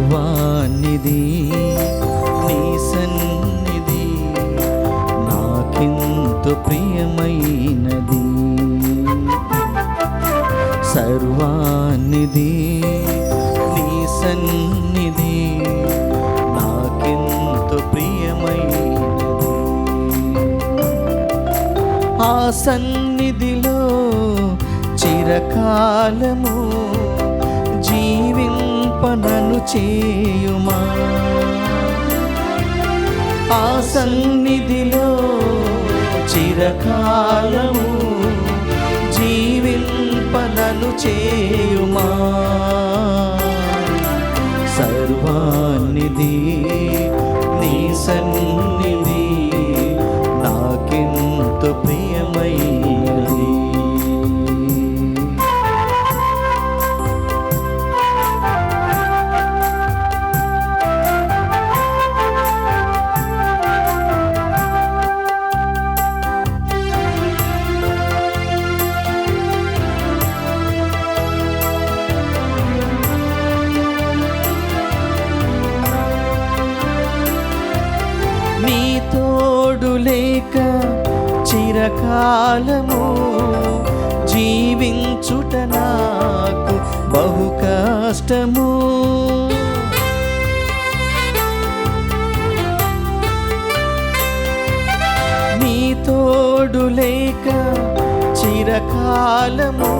సర్వానిధి నీ సన్నిధి నాకెంతో ప్రియమైనది. సర్వానిధి నీ సన్నిధి నాకెంతో ప్రియమైనది. ఆ సన్నిధిలో చిరకాలము జీవింపనను చేయుమా. ఆ సన్నిధిలో చిరకాలము జీవింపనను చేయుమా. సర్వానిధి నీ సన్నిధి నాకెంతో ప్రియమైనది. నీ తోడు లేక చిరకాలము జీవించుట నాకు బహు కష్టము. నీ తోడు లేక చిరకాలము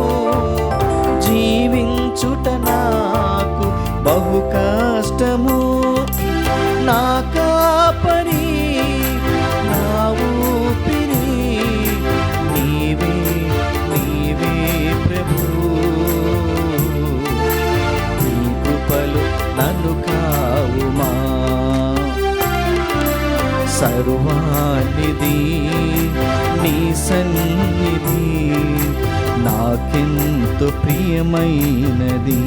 జీవించుట నాకు బహు కష్టము. నా కాపరి నా ఊపిరి నీవే నీవే ప్రభు. నీ కృపలు నన్ను కావుమా. సర్వానిధి నీ సన్నిధి నాకెంతో ప్రియమైనది.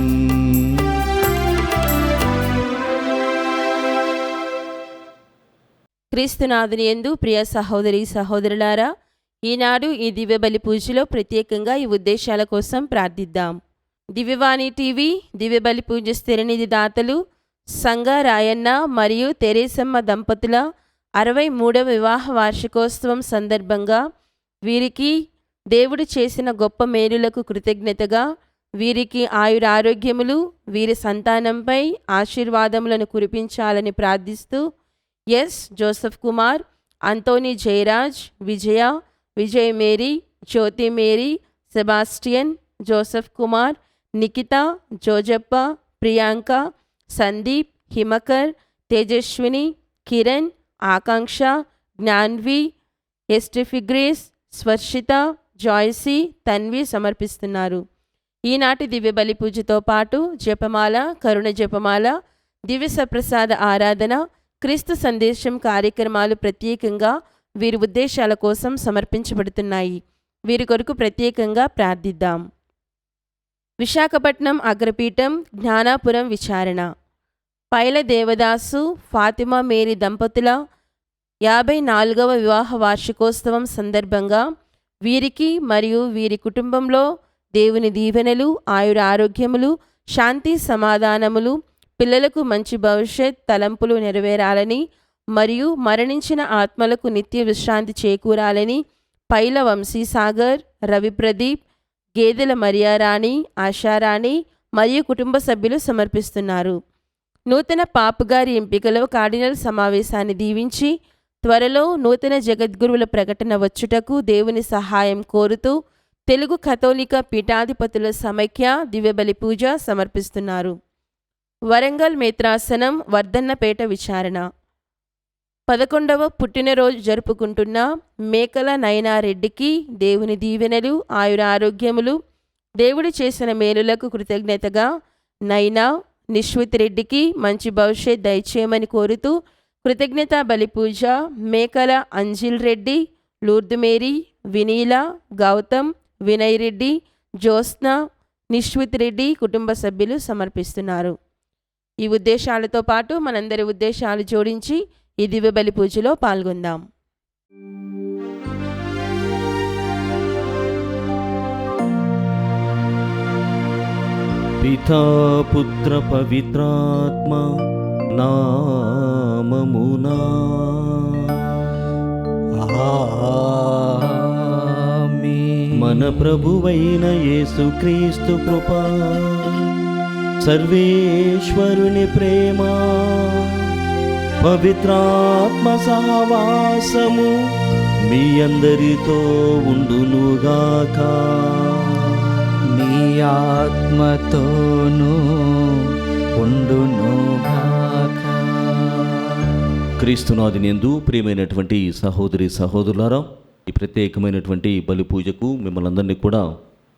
క్రీస్తునాథుని యందు ప్రియ సహోదరి సహోదరులారా, ఈనాడు ఈ దివ్య బలి పూజలో ప్రత్యేకంగా ఈ ఉద్దేశాల కోసం ప్రార్థిద్దాం. దివ్యవాణి టీవీ దివ్య బలి పూజ స్థిరనిధి దాతలు సంగ రాయన్న మరియు తెరేసమ్మ దంపతుల 63వ వివాహ వార్షికోత్సవం సందర్భంగా వీరికి దేవుడు చేసిన గొప్ప మేలులకు కృతజ్ఞతగా వీరికి ఆయురారోగ్యములు, వీరి సంతానంపై ఆశీర్వాదములను కురిపించాలని ప్రార్థిస్తూ yes Joseph Kumar, Anthony Jayaraj, Vijaya, Vijay Mary, Jyothi Mary, Sebastian, Joseph Kumar, Nikhita, Jojappa, Priyanka, Sandeep, Himakar, Tejaswini, Kiran, Akanksha, Jnanvi, ఎస్టిఫిగ్రేస్, స్వర్షిత, జాయ్సీ, తన్వి సమర్పిస్తున్నారు. ఈనాటి దివ్య బలి పూజతో పాటు జపమాల, కరుణ జపమాల, దివ్య సప్రసాద ఆరాధన, క్రీస్తు సందేశం కార్యక్రమాలు ప్రత్యేకంగా వీరి ఉద్దేశాల కోసం సమర్పించబడుతున్నాయి. వీరి కొరకు ప్రత్యేకంగా ప్రార్థిద్దాం. విశాఖపట్నం అగ్రపీఠం జ్ఞానాపురం విచారణ పైల దేవదాసు, ఫాతిమా మేరీ దంపతుల 54వ వివాహ వార్షికోత్సవం సందర్భంగా వీరికి మరియు వీరి కుటుంబంలో దేవుని దీవెనలు, ఆయురారోగ్యములు, శాంతి సమాధానములు, పిల్లలకు మంచి భవిష్యత్ తలంపులు నెరవేరాలని మరియు మరణించిన ఆత్మలకు నిత్య విశ్రాంతి చేకూరాలని పైల వంశీసాగర్, రవి ప్రదీప్, గేదెల మరియారాణి, ఆశారాణి మరియు కుటుంబ సభ్యులు సమర్పిస్తున్నారు. నూతన పాపుగారి ఎంపికలో కార్డినల్ సమావేశాన్ని దీవించి త్వరలో నూతన జగద్గురువుల ప్రకటన వచ్చుటకు దేవుని సహాయం కోరుతూ తెలుగు కథోలిక పీఠాధిపతుల సమైక్య దివ్యబలి పూజ సమర్పిస్తున్నారు. వరంగల్ మేత్రాసనం వర్ధన్నపేట విచారణ 11వ పుట్టినరోజు జరుపుకుంటున్న మేకల నయనారెడ్డికి దేవుని దీవెనలు, ఆయురారోగ్యములు, దేవుడు చేసిన మేలులకు కృతజ్ఞతగా నైనా నిశ్విత్ రెడ్డికి మంచి భవిష్యత్ దయచేయమని కోరుతూ కృతజ్ఞత బలి పూజ మేకల అంజిల్ రెడ్డి, లూర్దు మేరీ, వినీల, గౌతమ్, వినయ్ రెడ్డి, జ్యోత్స్న, నిశ్విత్ రెడ్డి కుటుంబ సభ్యులు సమర్పిస్తున్నారు. ఈ ఉద్దేశాలతో పాటు మనందరి ఉద్దేశాలు జోడించి ఈ దివ్య బలి పూజలో పాల్గొందాం. పితా పుత్ర పవిత్రాత్మ నామమునా ఆమేన్. మన ప్రభువైన యేసుక్రీస్తు కృప, సర్వేశ్వరుని ప్రేమ, పవిత్రాత్మ సహవాసము మీ అందరితో ఉండునుగాక. నీ ఆత్మతోనూ ఉండునుగాక. క్రీస్తునాథునియందు ప్రియమైనటువంటి సహోదరి సహోదరులారా, ఈ ప్రత్యేకమైనటువంటి బలి పూజకు మిమ్మల్ని అందరినీ కూడా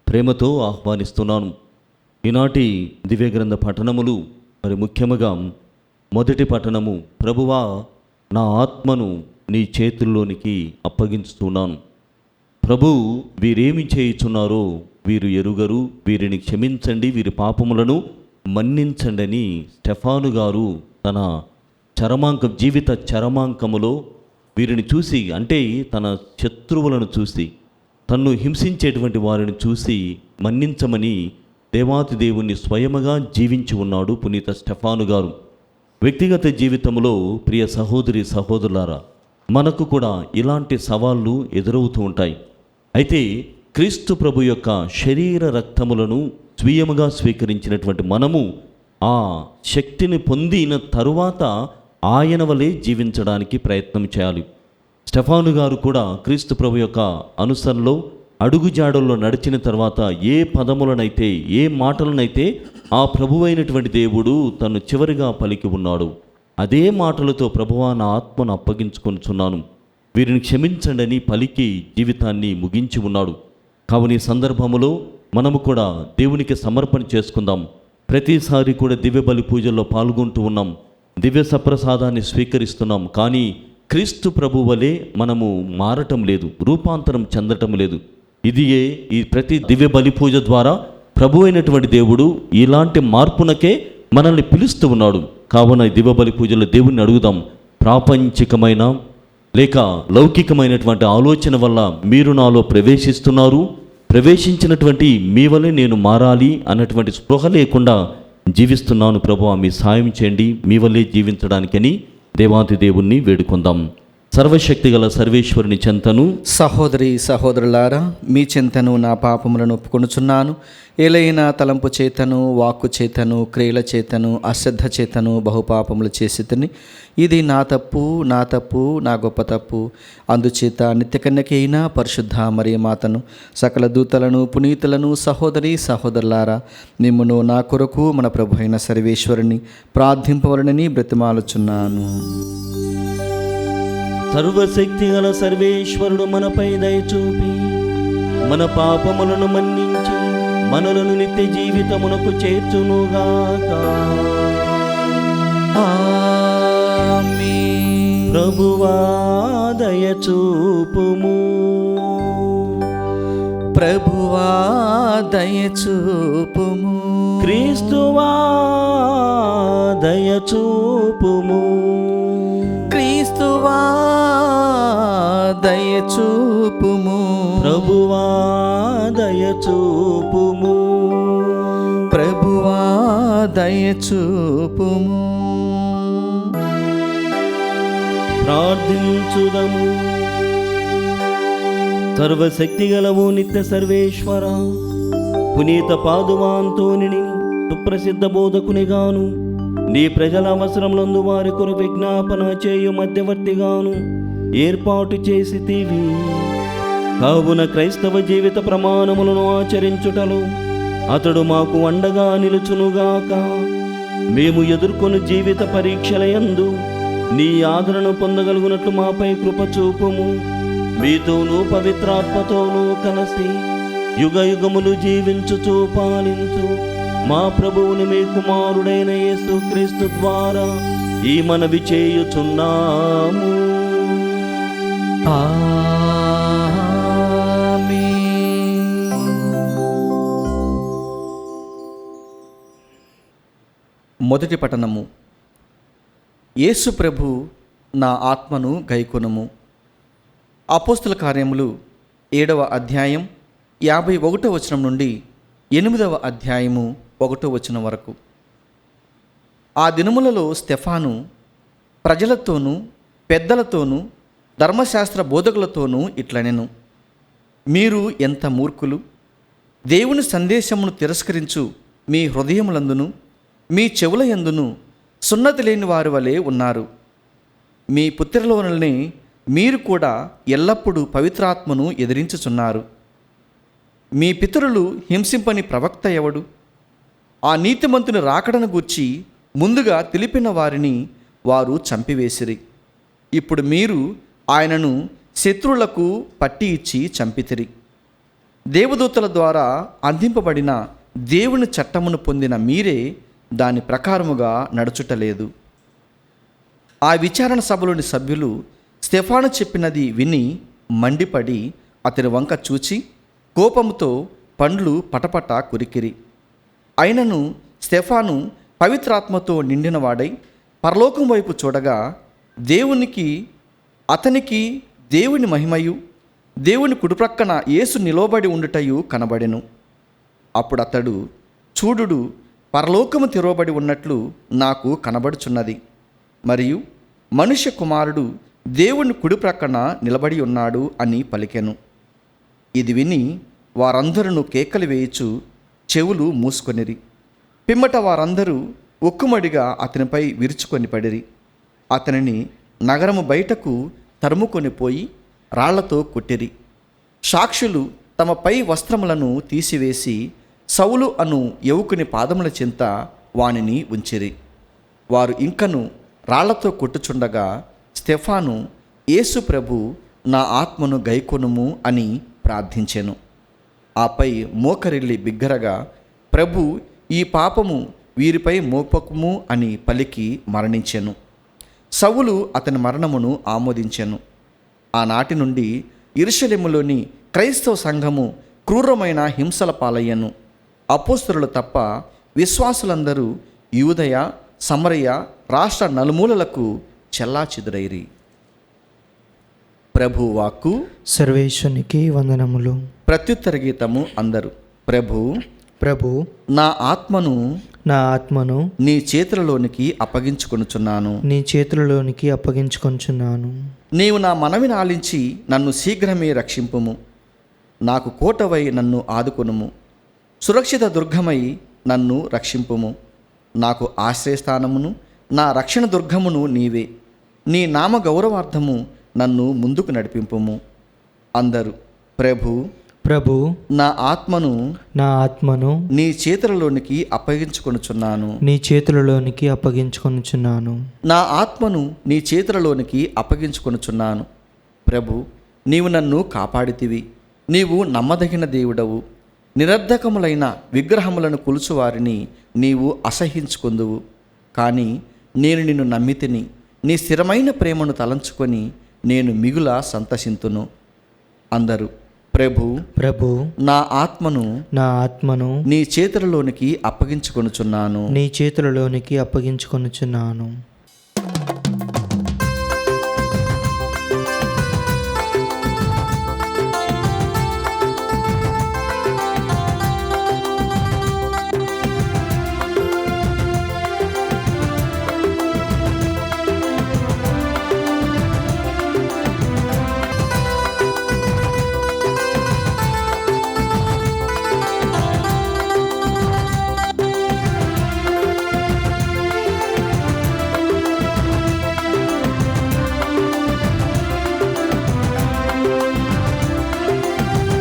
ప్రేమతో ఆహ్వానిస్తున్నాను. ఈనాటి దివ్యగ్రంథ పఠనములు మరి ముఖ్యముగా మొదటి పఠనము, ప్రభువా నా ఆత్మను నీ చేతుల్లోనికి అప్పగించుతున్నాను. ప్రభు వీరేమి చేయుచున్నారో వీరు ఎరుగరు, వీరిని క్షమించండి, వీరి పాపములను మన్నించండి అని స్టెఫాను గారు తన జీవిత చరమాంకములో వీరిని చూసి, అంటే తన శత్రువులను చూసి, తన్ను హింసించేటువంటి వారిని చూసి మన్నించమని దేవాతి దేవుణ్ణి స్వయముగా జీవించి ఉన్నాడు పునీత స్టెఫాను గారు. వ్యక్తిగత జీవితంలో ప్రియ సహోదరి సహోదరులారా, మనకు కూడా ఇలాంటి సవాళ్ళు ఎదురవుతూ ఉంటాయి. అయితే క్రీస్తు ప్రభు యొక్క శరీర రక్తములను స్వీయముగా స్వీకరించినటువంటి మనము ఆ శక్తిని పొందిన తరువాత ఆయన వలె జీవించడానికి ప్రయత్నం చేయాలి. స్టెఫాను గారు కూడా క్రీస్తు ప్రభు యొక్క అనుసరణలో అడుగుజాడల్లో నడిచిన తర్వాత ఏ పదములనైతే, ఏ మాటలనైతే ఆ ప్రభువైనటువంటి దేవుడు తను చివరిగా పలికి ఉన్నాడు, అదే మాటలతో ప్రభువా నా ఆత్మను అప్పగించుకొనుచున్నాను, వీరిని క్షమించండి అని పలికి జీవితాన్ని ముగించి ఉన్నాడు. కావున ఈ సందర్భములో మనము కూడా దేవునికి సమర్పణ చేసుకుందాం. ప్రతిసారి కూడా దివ్య బలి పూజల్లో పాల్గొంటూ ఉన్నాం, దివ్య సప్రసాదాన్ని స్వీకరిస్తున్నాం. కానీ క్రీస్తు ప్రభు వలె మనము మారటం లేదు, రూపాంతరం చెందటం లేదు. ఈ ప్రతి దివ్య బలి పూజ ద్వారా ప్రభు అయినటువంటి దేవుడు ఇలాంటి మార్పునకే మనల్ని పిలుస్తూ ఉన్నాడు. కావున ఈ దివ్య బలి పూజలో దేవుణ్ణి అడుగుదాం, ప్రాపంచికమైన లేక లౌకికమైనటువంటి ఆలోచన వల్ల మీరు నాలో ప్రవేశించినటువంటి మీ వలె నేను మారాలి అన్నటువంటి స్పృహ లేకుండా జీవిస్తున్నాను ప్రభువా, మీ సాయం చేయండి, మీ వల్లే జీవించడానికని దేవాతి దేవుణ్ణి వేడుకుందాం. సర్వశక్తిగల సర్వేశ్వరుని చెంతను, సహోదరి సహోదరులారా, మీ చెంతను నా పాపములను ఒప్పుకొనుచున్నాను. ఏలైనా తలంపు చేతను, వాక్కు చేతను, క్రియల చేతను, అశ్రద్ధ చేతను బహుపాపములు చేసితిని. ఇది నా తప్పు, నా గొప్ప తప్పు. అందుచేత నిత్యకన్యకి అయిన పరిశుద్ధ మరియ మాతను, సకల దూతలను, పునీతులను, సహోదరి సహోదరులారా, మిమ్మును నా కొరకు మన ప్రభు అయిన సర్వేశ్వరుని ప్రార్థింపవలనని బ్రతిమాలుచున్నాను. సర్వశక్తిగల సర్వేశ్వరుడు మనపై దయచూపి మన పాపములను మన్నించి మనలను నిత్య జీవితమునకు చేర్చునుగాక. ఆమేన్. ప్రభువా దయచూపుము, ప్రభువా దయచూపుము. క్రీస్తువా దయచూపుము, క్రీస్తువా దయచూపుము. ప్రభువా దయచూపుము, ప్రభువా దయచూపుము. ప్రార్థించుదము. సర్వశక్తిగలవు నిత్య సర్వేశ్వర, పునీత పాదువాంతోనిని సుప్రసిద్ధ బోధకునిగాను, నీ ప్రజల అవసరములందు వారి కొరకు విజ్ఞాపన చేయు మధ్యవర్తిగాను ఏర్పాటు చేసితివి. కావున క్రైస్తవ జీవిత ప్రమాణములను ఆచరించుటలో అతడు మాకు అండగా నిలుచునుగాక. మేము ఎదుర్కొను జీవిత పరీక్షలయందు నీ ఆదరణ పొందగలుగునట్లు మాపై కృప చూపుము. మీతోనూ పవిత్రాత్మతోనూ కలిసి యుగ యుగములు జీవించుచూ పాలించు మా ప్రభువుని మీ కుమారుడైన యేసుక్రీస్తు ద్వారా ఈ మనవి చేయుచున్నాము. మొదటి పఠనము. యేసు ప్రభు నా ఆత్మను గైకొనుము. అపోస్తుల కార్యములు 7వ అధ్యాయం 51వ వచనం నుండి 8వ అధ్యాయము 1వ వచనం వరకు. ఆ దినములలో స్టెఫాను ప్రజలతోనూ పెద్దలతోనూ ధర్మశాస్త్ర బోధకులతోనూ ఇట్లనెను: మీరు ఎంత మూర్ఖులు! దేవుని సందేశమును తిరస్కరించు మీ హృదయములందును మీ చెవుల యందును సున్నతి లేని వారి వలె ఉన్నారు. మీ పుత్రులలోనే మీరు కూడా ఎల్లప్పుడూ పవిత్రాత్మను ఎదిరించుచున్నారు. మీ పితరులు హింసింపని ప్రవక్త ఎవడు? ఆ నీతిమంతుని రాకడను గూర్చి ముందుగా తెలిపిన వారిని వారు చంపివేసిరి. ఇప్పుడు మీరు ఆయనను శత్రువులకు పట్టి ఇచ్చి చంపితిరి. దేవదూతల ద్వారా అందింపబడిన దేవుని చట్టమును పొందిన మీరే దాని ప్రకారముగా నడుచుటలేదు. ఆ విచారణ సభలోని సభ్యులు స్టెఫాను చెప్పినది విని మండిపడి అతని వంక చూచి కోపముతో పండ్లు పటపట కొరికిరి. అయినను స్టెఫాను పవిత్రాత్మతో నిండినవాడై పరలోకం వైపు చూడగా అతనికి దేవుని మహిమయు దేవుని కుడిప్రక్కన యేసు నిలవబడి ఉండుటయు కనబడెను. అప్పుడు అతడు, చూడుడు, పరలోకము తెరవబడి ఉన్నట్లు నాకు కనబడుచున్నది, మరియు మనుష్య కుమారుడు దేవుని కుడిప్రక్కన నిలబడి ఉన్నాడు అని పలికెను. ఇది విని వారందరూ కేకలు వేయుచు చెవులు మూసుకొనిరి. పిమ్మట వారందరూ ఒక్కుమడిగా అతనిపై విరుచుకొని పడిరి. అతనిని నగరము బయటకు తరుముకొని పోయి రాళ్లతో కొట్టిరి. సాక్షులు తమ పై వస్త్రములను తీసివేసి సౌలు అను యువకుని పాదముల చెంత వానిని ఉంచిరి. వారు ఇంకను రాళ్లతో కొట్టుచుండగా స్టెఫాను, యేసు ప్రభు, నా ఆత్మను గైకొనుము అని ప్రార్థించెను. ఆపై మోకరిల్లి బిగ్గరగా, ప్రభు, ఈ పాపము వీరిపై మోపకుము అని పలికి మరణించెను. సౌలు అతని మరణమును ఆమోదించెను. ఆనాటి నుండి యెరూషలేములోని క్రైస్తవ సంఘము క్రూరమైన హింసల పాలయ్యను. అపోస్తలులు తప్ప విశ్వాసులందరూ యూదయ, సమరయ రాష్ట్ర నలుమూలలకు చెల్లాచెదురైరి. ప్రభు వాక్కు. సర్వేశ్వరునికి వందనములు. ప్రత్యుత్తర గీతము అందరూ. ప్రభు, నా ఆత్మను నీ చేతులలోనికి అప్పగించుకొనుచున్నాను. నీవు నా మనవిని ఆలించి నన్ను శీఘ్రమే రక్షింపుము. నాకు కోటవై నన్ను ఆదుకొనుము. సురక్షిత దుర్గమై నన్ను రక్షింపుము. నాకు ఆశ్రయస్థానమును నా రక్షణ దుర్గమును నీవే. నీ నామ గౌరవార్థము నన్ను ముందుకు నడిపింపుము. అందరూ, ప్రభు, నా ఆత్మను నీ చేతులలోనికి అప్పగించుకొనుచున్నాను. నా ఆత్మను నీ చేతులలోనికి అప్పగించుకొనుచున్నాను. ప్రభు, నీవు నన్ను కాపాడితివి. నీవు నమ్మదగిన దేవుడవు. నిరర్ధకములైన విగ్రహములను కొలుచువారిని నీవు అసహ్యించుకొందువు. కానీ నేను నిన్ను నమ్మితిని. నీ స్థిరమైన ప్రేమను తలంచుకొని నేను మిగుల సంతసింతును. అందరూ, ప్రభు, నా ఆత్మను నీ చేతులలోనికి అప్పగించుకొనుచున్నాను.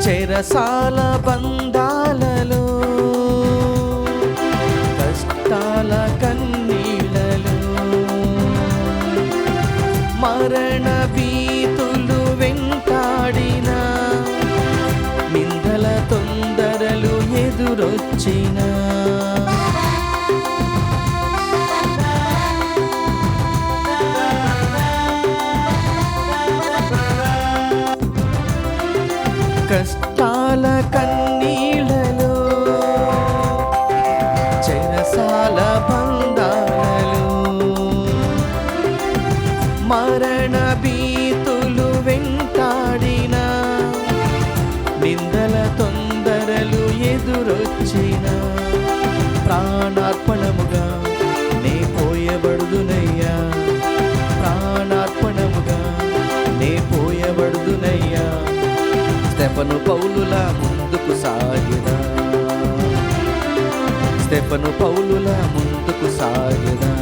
చెరసాల బంధాలలో, కష్టాల కన్నీళ్ళలో, మరణ భీతులు వెంటాడిన, నిందల తొందరలు ఎదురొచ్చిన, కష్టాల కన్నీళ్ళలో, చెరసాల బంధాలలో, మరణ భీతులు వెంటాడిన, నిందల తొందరలు ఎదురొచ్చిన, సాగిరా, స్టెఫను పౌలుల ముందుకు సాగిరా.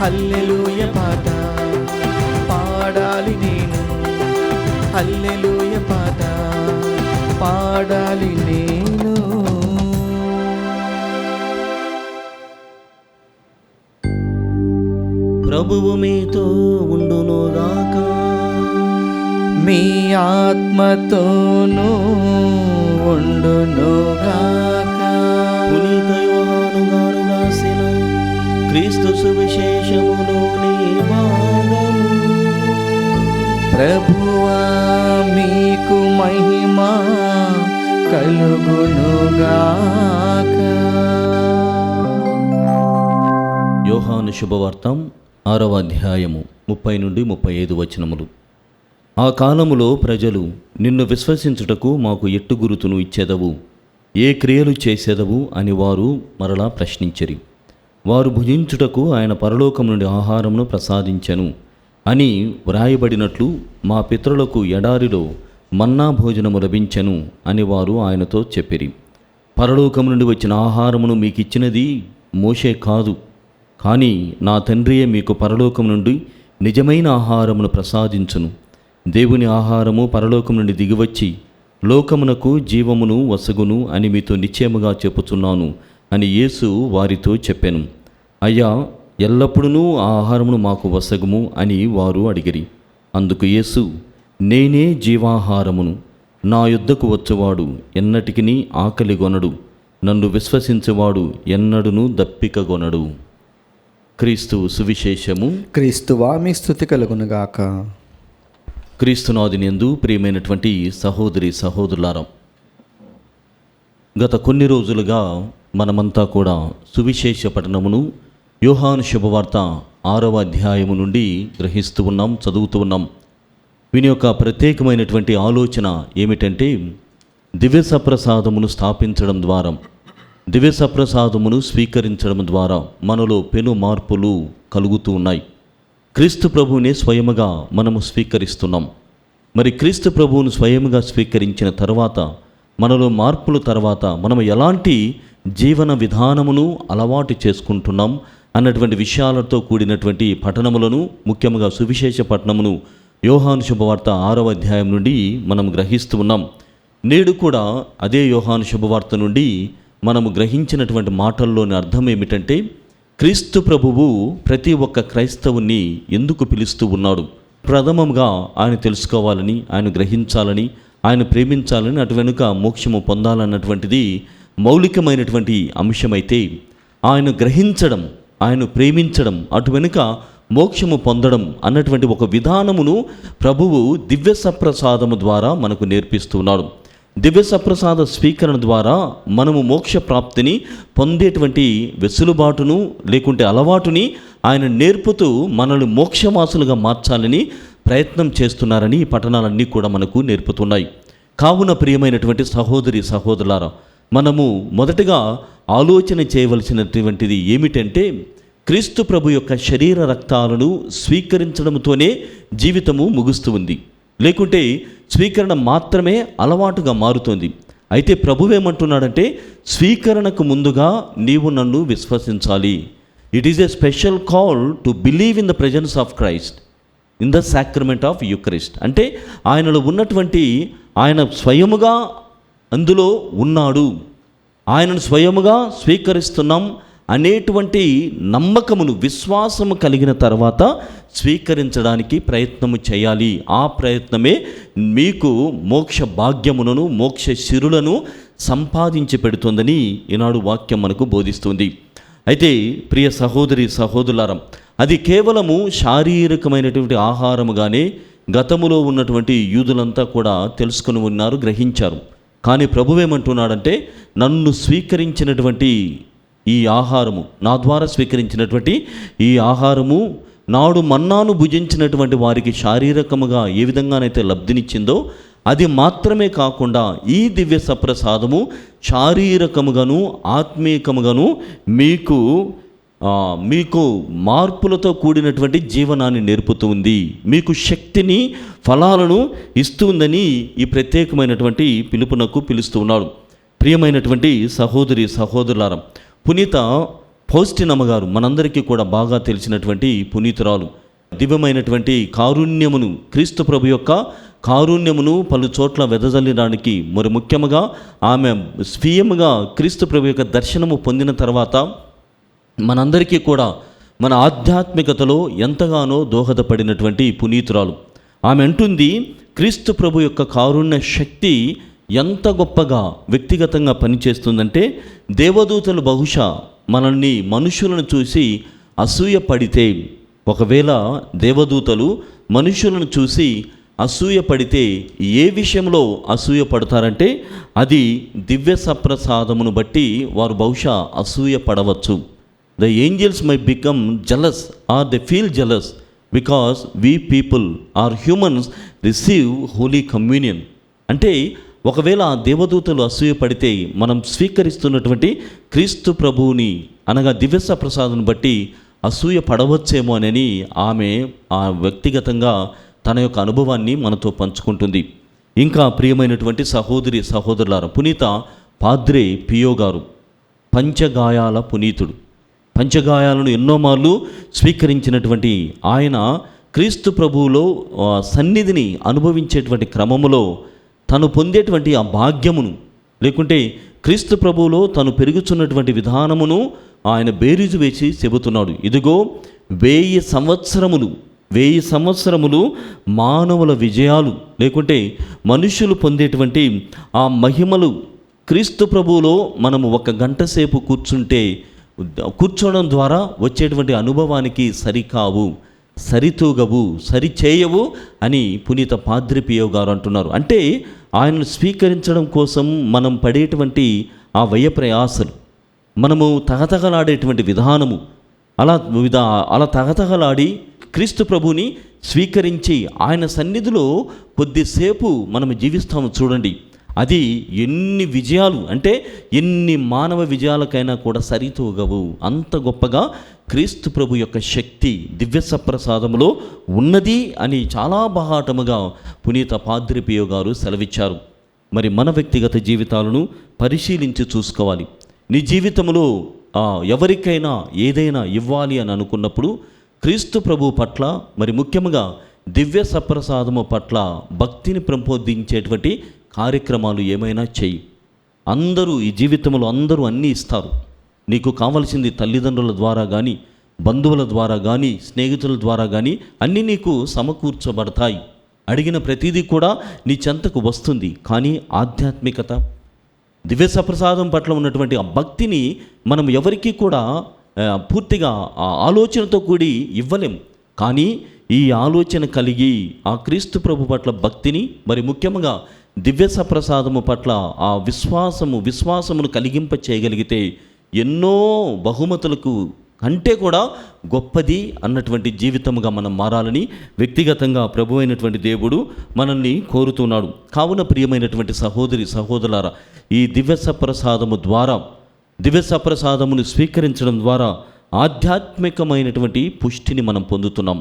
హల్లెలూయ పాట పాడాలి నేను, హల్లెలూయ పాట పాడాలి నేను. ప్రభువు మీతో ఉండునుగాక, మీ ఆత్మతోనూ ఉండునుగాక. పునీత యోహాను గారు రాసిన క్రీస్తు సువిశేషములోని భాగము. ప్రభువా మీకు మహిమ కలుగునుగాక. యోహాను శుభవార్త 6వ అధ్యాయము 30 నుండి 35 వచనములు. ఆ కాలములో ప్రజలు, నిన్ను విశ్వసించుటకు మాకు ఎట్టు గురుతును ఇచ్చేదవు, ఏ క్రియలు చేసేదవు అని వారు మరలా ప్రశ్నించిరి. వారు భుజించుటకు ఆయన పరలోకం నుండి ఆహారమును ప్రసాదించెను అని వ్రాయబడినట్లు మా పితరులకు ఎడారిలో మన్నా భోజనము లభించెను అని వారు ఆయనతో చెప్పిరి. పరలోకం నుండి వచ్చిన ఆహారమును మీకు ఇచ్చినది మోషే కాదు, కానీ నా తండ్రియే మీకు పరలోకం నుండి నిజమైన ఆహారమును ప్రసాదించును. దేవుని ఆహారము పరలోకం నుండి దిగివచ్చి లోకమునకు జీవమును వసగును అని మీతో నిశ్చయముగా చెప్పుచున్నాను అని యేసు వారితో చెప్పెను. అయ్యా, ఎల్లప్పుడూ ఆ ఆహారమును మాకు వసగుము అని వారు అడిగిరి. అందుకు యేసు, నేనే జీవాహారమును, నా యొద్దకు వచ్చేవాడు ఎన్నటికిని ఆకలిగొనడు, నన్ను విశ్వసించేవాడు ఎన్నడును దప్పికగొనడు. క్రీస్తు సువిశేషము. క్రీస్తువా మీ స్తుతి కలుగునుగాక. క్రీస్తునాథునియందు ప్రియమైనటువంటి సహోదరి సహోదరులారా, గత కొన్ని రోజులుగా మనమంతా కూడా సువిశేష పఠనమును యోహాను శుభవార్త 6వ అధ్యాయము నుండి గ్రహిస్తూ ఉన్నాం, చదువుతూ ఉన్నాం. వీని యొక్క ప్రత్యేకమైనటువంటి ఆలోచన ఏమిటంటే, దివ్య సప్రసాదమును స్థాపించడం ద్వారా, దివ్య సప్రసాదమును స్వీకరించడం ద్వారా మనలో పెను మార్పులు కలుగుతూ ఉన్నాయి. క్రీస్తు ప్రభువునే స్వయముగా మనము స్వీకరిస్తున్నాం. మరి క్రీస్తు ప్రభువును స్వయముగా స్వీకరించిన తర్వాత, మనలో మార్పుల తర్వాత మనం ఎలాంటి జీవన విధానమును అలవాటు చేసుకుంటున్నాం అన్నటువంటి విషయాలతో కూడినటువంటి పఠనములను, ముఖ్యంగా సువిశేష పఠనమును యోహాను శుభవార్త 6వ అధ్యాయం నుండి మనం గ్రహిస్తూ ఉన్నాం. నేడు కూడా అదే యోహాను శుభవార్త నుండి మనము గ్రహించినటువంటి మాటల్లోని అర్థం ఏమిటంటే, క్రీస్తు ప్రభువు ప్రతి ఒక్క క్రైస్తవుని ఎందుకు పిలుస్తూ ఉన్నాడు? ప్రథమంగా ఆయన తెలుసుకోవాలని, ఆయన గ్రహించాలని, ఆయన ప్రేమించాలని, అటు వెనుక మోక్షము పొందాలన్నటువంటిది మౌలికమైనటువంటి అంశమైతే, ఆయన గ్రహించడం, ఆయన ప్రేమించడం, అటు వెనుక మోక్షము పొందడం అన్నటువంటి ఒక విధానమును ప్రభువు దివ్య సప్రసాదము ద్వారా మనకు నేర్పిస్తున్నాడు. దివ్య సప్రసాద స్వీకరణ ద్వారా మనము మోక్ష ప్రాప్తిని పొందేటువంటి వెసులుబాటును లేకుంటే అలవాటుని ఆయన నేర్పుతూ మనల్ని మోక్షవాసులుగా మార్చాలని ప్రయత్నం చేస్తున్నారని ఈ పఠనాలన్నీ కూడా మనకు నేర్పుతున్నాయి. కావున ప్రియమైనటువంటి సహోదరి సహోదరులారా, మనము మొదటగా ఆలోచన చేయవలసినటువంటిది ఏమిటంటే, క్రీస్తు ప్రభు యొక్క శరీర రక్తాలను స్వీకరించడంతోనే జీవితము ముగుస్తూ ఉంది, లేకుంటే స్వీకరణ మాత్రమే అలవాటుగా మారుతుంది. అయితే ప్రభువేమంటున్నాడంటే, స్వీకరణకు ముందుగా నీవు నన్ను విశ్వసించాలి. It is a special call to believe in the presence of Christ in the sacrament of Eucharist. అంటే ఆయనలో ఉన్నటువంటి, ఆయన స్వయముగా అందులో ఉన్నాడు, ఆయనను స్వయముగా స్వీకరిస్తున్నాం అనేటువంటి నమ్మకమును, విశ్వాసము కలిగిన తర్వాత స్వీకరించడానికి ప్రయత్నము చేయాలి. ఆ ప్రయత్నమే మీకు మోక్ష భాగ్యములను, మోక్ష శిరులను సంపాదించి పెడుతుందని ఈనాడు వాక్యం మనకు బోధిస్తుంది. అయితే ప్రియ సహోదరి సహోదరులారా, అది కేవలము శారీరకమైనటువంటి ఆహారముగానే గతములో ఉన్నటువంటి యూదులంతా కూడా తెలుసుకుని ఉన్నారు, గ్రహించారు. కానీ ప్రభువేమంటున్నాడంటే, నన్ను స్వీకరించినటువంటి ఈ ఆహారము, నా ద్వారా స్వీకరించినటువంటి ఈ ఆహారము నాడు మన్నాను భుజించినటువంటి వారికి శారీరకముగా ఏ విధంగానైతే లబ్ధినిచ్చిందో, అది మాత్రమే కాకుండా ఈ దివ్య సప్రసాదము శారీరకముగాను ఆత్మీయకముగాను మీకు మీకు మార్పులతో కూడినటువంటి జీవనాన్ని నేర్పుతూ ఉంది, మీకు శక్తిని ఫలాలను ఇస్తుందని ఈ ప్రత్యేకమైనటువంటి పిలుపునకు పిలుస్తూ ఉన్నాడు. ప్రియమైనటువంటి సహోదరి సహోదరులారా, పునీత ఫౌస్టినమ్మ గారు మనందరికీ కూడా బాగా తెలిసినటువంటి పునీతురాలు. దివ్యమైనటువంటి కారుణ్యమును, క్రీస్తు ప్రభు యొక్క కారుణ్యమును పలు చోట్ల వెదజల్లడానికి, మరి ముఖ్యంగా ఆమె స్వీయముగా క్రీస్తు ప్రభు యొక్క దర్శనము పొందిన తర్వాత మనందరికీ కూడా మన ఆధ్యాత్మికతలో ఎంతగానో దోహదపడినటువంటి పునీతురాలు. ఆమె అంటుంది, క్రీస్తు ప్రభు యొక్క కారుణ్య శక్తి ఎంత గొప్పగా వ్యక్తిగతంగా పనిచేస్తుందంటే, దేవదూతలు బహుశా మనల్ని మనుషులను చూసి అసూయ పడితే, ఒకవేళ దేవదూతలు మనుషులను చూసి అసూయ పడితే ఏ విషయంలో అసూయ పడతారంటే, అది దివ్య సప్రసాదమును బట్టి వారు బహుశా అసూయ పడవచ్చు. The angels might become jealous or they feel jealous because we people or humans receive holy communion. అంటే ఒకవేళ ఆ దేవదూతలు అసూయ పడితే మనం స్వీకరిస్తున్నటువంటి క్రీస్తు ప్రభువుని అనగా దివ్యస ప్రసాదం బట్టి అసూయ పడవచ్చేమో అని ఆమె ఆ వ్యక్తిగతంగా తన యొక్క అనుభవాన్ని మనతో పంచుకుంటుంది. ఇంకా ప్రియమైనటువంటి సహోదరి సహోదరులారా, పునీత పాద్రే పియో గారు పంచగాయాల పునీతుడు. పంచగాయాలను ఎన్నో మార్లు స్వీకరించినటువంటి ఆయన క్రీస్తు ప్రభువులో సన్నిధిని అనుభవించేటువంటి క్రమములో తను పొందేటువంటి ఆ భాగ్యమును, లేకుంటే క్రీస్తు ప్రభువులో తను పెరుగుతున్నటువంటి విధానమును ఆయన బేరీజు వేసి చెబుతున్నాడు. ఇదిగో 1000 సంవత్సరములు మానవుల విజయాలు, లేకుంటే మనుషులు పొందేటువంటి ఆ మహిమలు క్రీస్తు ప్రభువులో మనము 1 గంట సేపు కూర్చోవడం ద్వారా వచ్చేటువంటి అనుభవానికి సరికావు, సరితూగవు, సరిచేయవు అని పునీత పాద్రి పియో గారు అంటున్నారు. అంటే ఆయనను స్వీకరించడం కోసం మనం పడేటువంటి ఆ వ్యయ ప్రయాసలు, మనము తగతగలాడేటువంటి విధానము, అలా తగతగలాడి క్రీస్తు ప్రభుని స్వీకరించి ఆయన సన్నిధిలో కొద్దిసేపు మనం జీవిస్తాము చూడండి. అది ఎన్ని విజయాలు అంటే ఎన్ని మానవ విజయాలకైనా కూడా సరితూగవు. అంత గొప్పగా క్రీస్తు ప్రభు యొక్క శక్తి దివ్య సప్రసాదములో ఉన్నది అని చాలా బాహాటముగా పునీత పాద్రి పియో గారు సెలవిచ్చారు. మరి మన వ్యక్తిగత జీవితాలను పరిశీలించి చూసుకోవాలి. నీ జీవితంలో ఎవరికైనా ఏదైనా ఇవ్వాలి అని అనుకున్నప్పుడు క్రీస్తు ప్రభు పట్ల, మరి ముఖ్యంగా దివ్య సప్రసాదము పట్ల భక్తిని పెంపొందించేటువంటి కార్యక్రమాలు ఏమైనా చెయ్యి. అందరూ ఈ జీవితంలో అందరూ అన్నీ ఇస్తారు. నీకు కావలసింది తల్లిదండ్రుల ద్వారా కానీ, బంధువుల ద్వారా కానీ, స్నేహితుల ద్వారా కానీ అన్నీ నీకు సమకూర్చబడతాయి. అడిగిన ప్రతిదీ కూడా నీ చెంతకు వస్తుంది. కానీ ఆధ్యాత్మికత, దివ్య సప్రసాదం పట్ల ఉన్నటువంటి ఆ భక్తిని మనం ఎవరికీ కూడా పూర్తిగా ఆ ఆలోచనతో కూడి ఇవ్వలేం. కానీ ఈ ఆలోచన కలిగి ఆ క్రీస్తు ప్రభు పట్ల భక్తిని, మరి ముఖ్యంగా దివ్య సప్రసాదము పట్ల ఆ విశ్వాసమును కలిగింప చేయగలిగితే ఎన్నో బహుమతులకు కంటే కూడా గొప్పది అన్నటువంటి జీవితముగా మనం మారాలని వ్యక్తిగతంగా ప్రభు అయినటువంటి దేవుడు మనల్ని కోరుతున్నాడు. కావున ప్రియమైనటువంటి సహోదరి సహోదరులారా, ఈ దివ్య సప్రసాదమును స్వీకరించడం ద్వారా ఆధ్యాత్మికమైనటువంటి పుష్టిని మనం పొందుతున్నాం.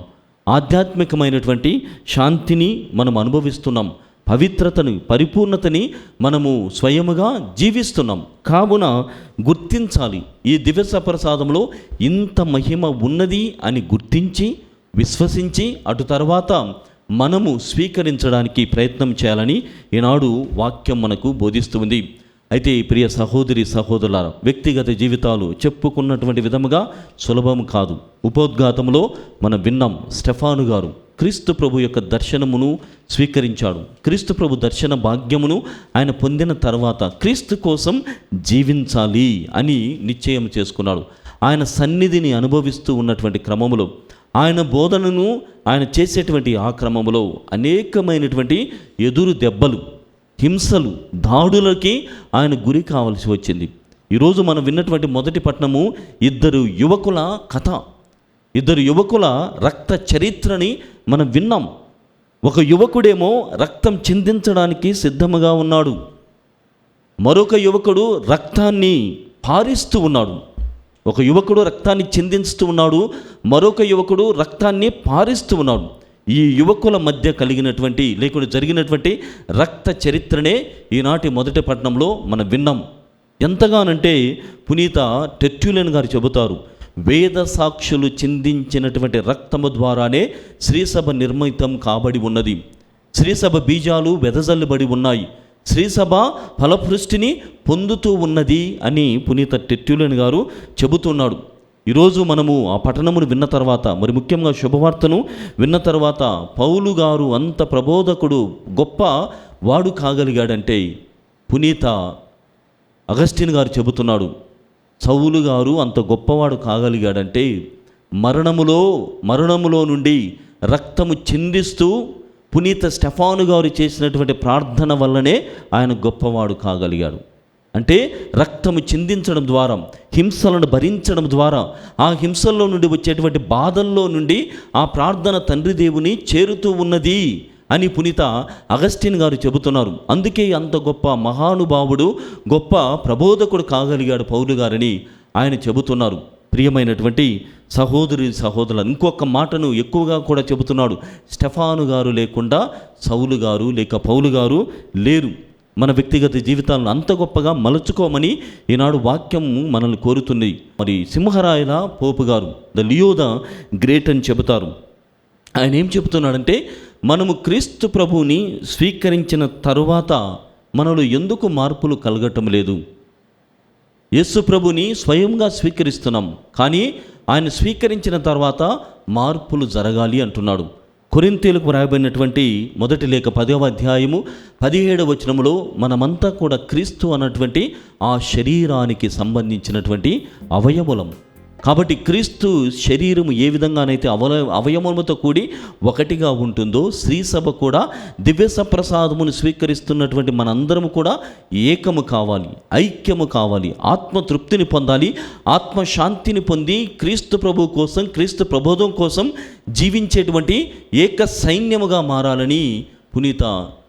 ఆధ్యాత్మికమైనటువంటి శాంతిని మనం అనుభవిస్తున్నాం. పవిత్రతను, పరిపూర్ణతని మనము స్వయముగా జీవిస్తున్నాం. కావున గుర్తించాలి, ఈ దివ్య సప్రసాదంలో ఇంత మహిమ ఉన్నది అని గుర్తించి, విశ్వసించి అటు తర్వాత మనము స్వీకరించడానికి ప్రయత్నం చేయాలని ఈనాడు వాక్యం మనకు బోధిస్తుంది. అయితే ప్రియ సహోదరి సహోదరులారా, వ్యక్తిగత జీవితాలు చెప్పుకున్నటువంటి విధముగా సులభం కాదు. ఉపోద్ఘాతంలో మనం విన్నాం, స్టెఫాను గారు క్రీస్తు ప్రభు యొక్క దర్శనమును స్వీకరించాడు. క్రీస్తు ప్రభు దర్శన భాగ్యమును ఆయన పొందిన తర్వాత క్రీస్తు కోసం జీవించాలి అని నిశ్చయం చేసుకున్నాడు. ఆయన సన్నిధిని అనుభవిస్తూ ఉన్నటువంటి క్రమములో, ఆయన బోధనను ఆయన చేసేటువంటి ఆ క్రమములో అనేకమైనటువంటి ఎదురు దెబ్బలు, హింసలు, దాడులకి ఆయన గురి కావాల్సి వచ్చింది. ఈరోజు మనం విన్నటువంటి మొదటి పట్టణము 2 యువకుల కథ, 2 యువకుల రక్త చరిత్రని మనం విన్నాం. ఒక యువకుడేమో రక్తం చిందించడానికి సిద్ధముగా ఉన్నాడు, మరొక యువకుడు రక్తాన్ని పారిస్తూ ఉన్నాడు. ఒక యువకుడు రక్తాన్ని చిందిస్తూ ఉన్నాడు, మరొక యువకుడు రక్తాన్ని పారిస్తూ ఉన్నాడు. ఈ యువకుల మధ్య కలిగినటువంటి లేకుండా జరిగినటువంటి రక్త చరిత్రనే ఈనాటి మొదటి పట్టణంలో మనం విన్నాం. ఎంతగానంటే పునీత టెర్ట్యులియన్ గారు చెబుతారు, వేద సాక్షులు చిందించినటువంటి రక్తము ద్వారానే శ్రీసభ నిర్మితం కాబడి ఉన్నది. శ్రీసభ బీజాలు వెదజల్లబడి ఉన్నాయి, శ్రీసభ ఫలపృష్టిని పొందుతూ ఉన్నది అని పునీత టెర్ట్యులియన్ గారు చెబుతున్నాడు. ఈరోజు మనము ఆ పట్టణమును విన్న తర్వాత, మరి ముఖ్యంగా శుభవార్తను విన్న తర్వాత, పౌలు గారు అంత ప్రబోధకుడు గొప్ప వాడు కాగలిగాడంటే పునీత అగస్టిన్ గారు చెబుతున్నాడు, సౌలు గారు అంత గొప్పవాడు కాగలిగాడంటే మరణములో నుండి రక్తము చిందిస్తూ పునీత స్టెఫాను గారు చేసినటువంటి ప్రార్థన వల్లనే ఆయన గొప్పవాడు కాగలిగాడు. అంటే రక్తము చిందించడం ద్వారా, హింసలను భరించడం ద్వారా, ఆ హింసల్లో నుండి వచ్చేటువంటి బాధల్లో నుండి ఆ ప్రార్థన తండ్రి దేవుని చేరుతూ ఉన్నది అని పునీత అగస్టిన్ గారు చెబుతున్నారు. అందుకే అంత గొప్ప మహానుభావుడు, గొప్ప ప్రబోధకుడు కాగలిగాడు పౌలు గారని ఆయన చెబుతున్నారు. ప్రియమైనటువంటి సహోదరులు, ఇంకొక మాటను ఎక్కువగా కూడా చెబుతున్నాడు, స్టెఫాను గారు లేకుండా సౌలు గారు లేక పౌలు గారు లేరు. మన వ్యక్తిగత జీవితాలను అంత గొప్పగా మలుచుకోమని ఈనాడు వాక్యం మనల్ని కోరుతుంది. మరి సింహరాయల పోపు గారు, ద లియో ద గ్రేట్ అని చెబుతారు. ఆయన ఏం చెబుతున్నాడంటే, మనము క్రీస్తు ప్రభువుని స్వీకరించిన తరువాత మనలో ఎందుకు మార్పులు కలగటం లేదు? యేసు ప్రభుని స్వయంగా స్వీకరిస్తున్నాం, కానీ ఆయన స్వీకరించిన తర్వాత మార్పులు జరగాలి అంటున్నాడు. కొరింథీయులకు రాయబడినటువంటి మొదటి లేఖ 10వ అధ్యాయము 17వ వచనములో మనమంతా కూడా క్రీస్తు అన్నటువంటి ఆ శరీరానికి సంబంధించినటువంటి అవయములం. కాబట్టి క్రీస్తు శరీరము ఏ విధంగానైతే అవయవములతో కూడి ఒకటిగా ఉంటుందో, శ్రీసభ కూడా దివ్య సప్రసాదమును స్వీకరిస్తున్నటువంటి మనందరము కూడా ఏకము కావాలి, ఐక్యము కావాలి, ఆత్మతృప్తిని పొందాలి, ఆత్మశాంతిని పొంది క్రీస్తు ప్రభు కోసం, క్రీస్తు ప్రబోధం కోసం జీవించేటువంటి ఏక సైన్యముగా మారాలని పునీత